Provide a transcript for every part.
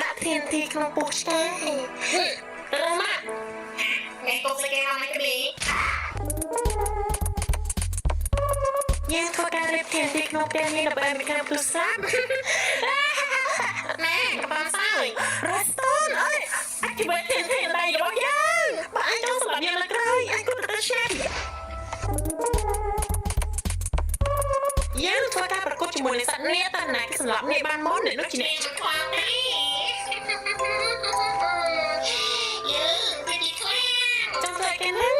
ដាក់ធានទីក្នុងពោះឆ្កែទៅមកថ្ងៃកុំស្គាល់មកក្បីយើងធ្វើការរៀបធានទីក្នុងផ្ទះនេះដើម្បីឲ្យមានទូរស័ព្ទណែកប៉ាន់សើយរ៉េស្តូនអើយអាចជីវិតធានទីដៃរបស់យើងបើអាចចង់សម្រាប់យើងលើក្រោយអាចគួរទៅឆ្ងាយយើងធ្វើការប្រកួតជាមួយនឹងសត្វនាងតើណាគេសម្រាប់នាងបានមុនដូចជាអ្នកខ្លាំងទេយើងទៅទីខ្លាំងចង់ធ្វើគេណា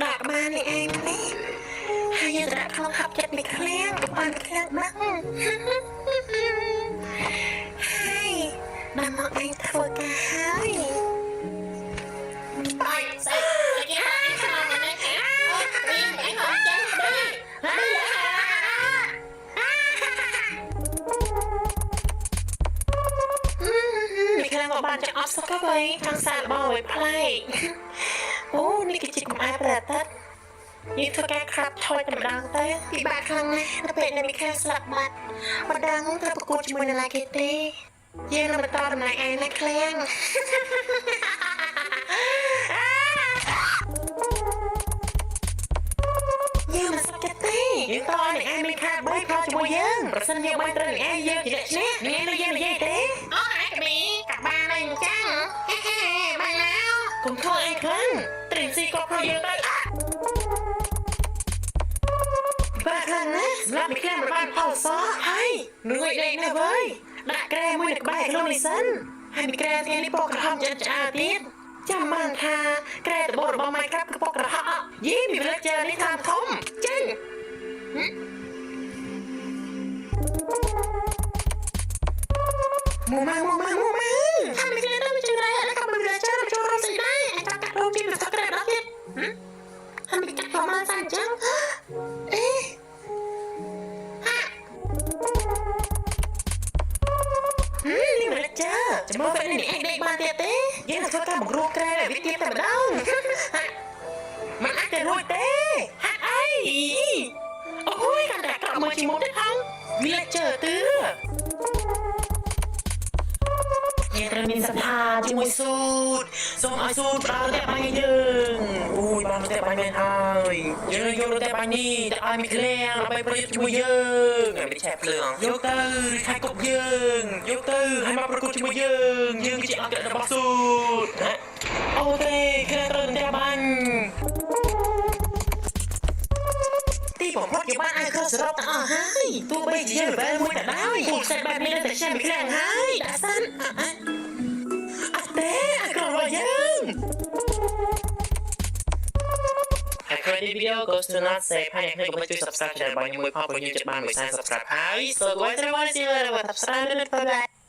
ដាក់បាននេះឯងនេះហើយយើងដាក់ក្នុងហាប់ចិត្តមីខ្លាំងទៅបានខ្លាំងណាស់ហើយដល់មកឯងធ្វើការហើយបាយស្អីគេហៅខាងនេះអូវិញឯងហៅចឹងទេមីខ្លាំងក៏បានចង់អត់សក់ទៅវិញខាងសាករបស់ឲ្យប្លែកអូនេះគឺជាកំអាយប្រតាត់យើងធ្វើការក្រាបថយតែម្ដងទៅពិបាកខ្លាំងណាស់នៅពេលដែលមីខាស្លាប់បាត់ម្ដងទៅប្រកួតជាមួយនឹងឡាគេទេយើងនឹងបន្តដំណើរឯងណាខ្លាំងយើងមិនសុខចិត្តទេយើងតើនឹងឯងមីខាបីខោជាមួយយើងប្រសិនយើងបានត្រូវនឹងឯងយើងជាអ្នកឈ្នះងាយនឹងយើងនិយាយទេអូឯងមីកាប់បានហើយអញ្ចឹងបានแล้วកុំធ្វើអីខ្លាំងត្រៀមស៊ីគ្រប់ខ្លួនយើងទៅបាទខ្លាំងណាស់សម្រាប់មីខ្លាំងមិនបានផលសោះហើយនឹងងុយដេកណាវើយដាក់ក្រែមួយនៅក្បែរខ្លួននេះសិនហើយមីក្រែថ្ងៃនេះពកក្រហមចិត្តឆ្អើទៀតចាំបានថាក្រែតបោរបស់ម៉ៃក្រាបគឺពកក្រហមយីមានលេចចានេះតាមធំចេញមកថាមីក្រែទៅជួយរ៉ៃហើយក៏មិនលេចចាចូលរំស្អីដែរអាចកាត់ដូនពីទៅក្រែដល់ទៀតហើយមីកាត់ប្រមាណសាច់ចឹងអេនេះមិនចាចាំមើលពេលនេះឯងដេកបានទៀតទេយើងនឹងធ្វើការបង្រួបក្រែឲ្យវាទៀតតែម្ដងមិនអាចទៅរួចទេហាក់អីអូយកាន់តែក្រក់មើលជាមុនទៀតហងវាជើទឿយើងត្រូវមានសន្តាជាមួយស៊ូតសូមឲ្យស៊ូតផ្ដល់តែបាញ់យើងអូយបានតែបាញ់មែនហើយយើងយកតែបាញ់នេះទៅឲ្យមីក្លៀងដើម្បីប្រយុទ្ធជាមួយយើងមិនឆែកភ្លើងយកទៅខែគប់យើងយកទៅឲ្យមកប្រកួតជាមួយយើងគឺជាអន្តររបស់ស៊ូតអូទេក្លៀងត្រូវតែបាញ់ទីបំផុតយើងបានឲ្យខុសសរុបទាំងអស់ហើយទោះបីជាលេវែលមួយក៏ដោយគូផ្សេងបែបនេះតែចាំមីក្លៀងហើយដាក់សិនអត់ទេអក្ររបស់យើងហើយឃើញវីដេអូក៏ស្ទើរណាស់សេផហើយអ្នកកុំជួយ Subscribe ជើងរបស់ខ្ញុំមួយផងព្រោះខ្ញុំចិត្តបាន140 Subscribe ហើយ So go and watch it and subscribe ទៅ